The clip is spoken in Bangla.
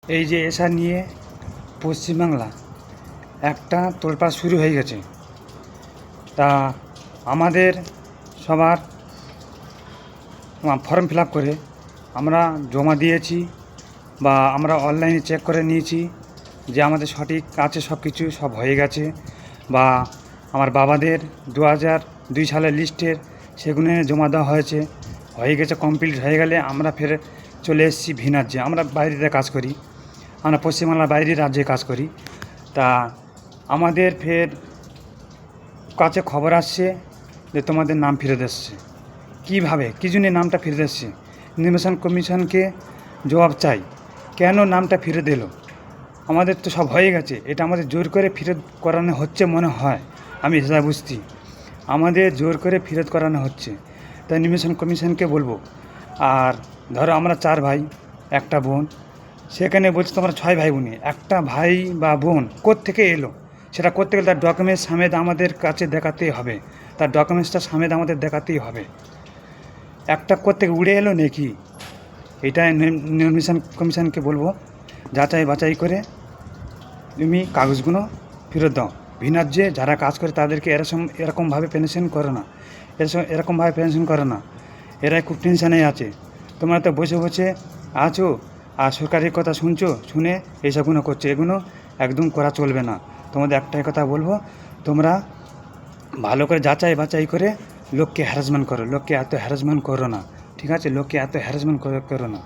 এই যে এসা নিয়ে পশ্চিমবাংলা একটা তোলপাড় শুরু হয়ে গেছে। তা আমাদের সবার ফর্ম ফিল আপ করে আমরা জমা দিয়েছি বা আমরা অনলাইনে চেক করে নিয়েছি যে আমাদের সঠিক আছে, সব কিছু সব হয়ে গেছে। বা আমার বাবাদের 2002 সালের লিস্টের সেগুলো জমা দেওয়া হয়ে গেছে। কমপ্লিট হয়ে গেলে আমরা ফের চলে এসেছি ভিন রাজ্যে। আমরা বাইরেতে কাজ করি, আমরা পশ্চিমবাংলার বাইরের রাজ্যে কাজ করি। তা আমাদের ফের কাছে খবর আসছে যে তোমাদের নাম ফেরত এসছে। কীভাবে, কী জন্য নামটা ফেরত এসছে? নির্বাচন কমিশনকে জবাব চাই, কেন নামটা ফেরত এলো? আমাদের তো সব হয়ে গেছে, এটা আমাদের জোর করে ফেরত করানো হচ্ছে মনে হয়, আমি যা বুঝছি আমাদের জোর করে ফেরত করানো হচ্ছে। তাই নির্বাচন কমিশনকে বলবো। আর ধরো আমরা 4 ভাই একটা বোন, সেখানে বলছি তোমরা 6 ভাই বোনে একটা ভাই বা বোন কোত্থেকে এলো, সেটা করতে গেলে তার ডকুমেন্টস সমেত আমাদের কাছে দেখাতেই হবে, তার ডকুমেন্টসটা সমেত আমাদের দেখাতেই হবে। একটা কোত্থেকে উড়ে এলো নাকি, এটা নির্বাচন কমিশনকে বলবো যাচাই বাছাই করে তুমি কাগজগুলো ফেরত দাও। ভিন রাজ্যে যারা কাজ করে তাদেরকে এরকমভাবে পেনশন করে না, এরকমভাবে পেনশন করে না। এরা খুব টেনশানে আছে। তোমরা তো বসে বসে আছো আর সরকারের কথা শুনছো, শুনে এইসবগুলো করছো, এগুলো একদম করা চলবে না। তোমাদের একটাই কথা বলবো, তোমরা ভালো করে যাচাই বাছাই করে লোককে হ্যারাসমেন্ট করো, লোককে এত হ্যারাসমেন্ট করো না, ঠিক আছে? লোককে এত হ্যারাসমেন্ট করো না।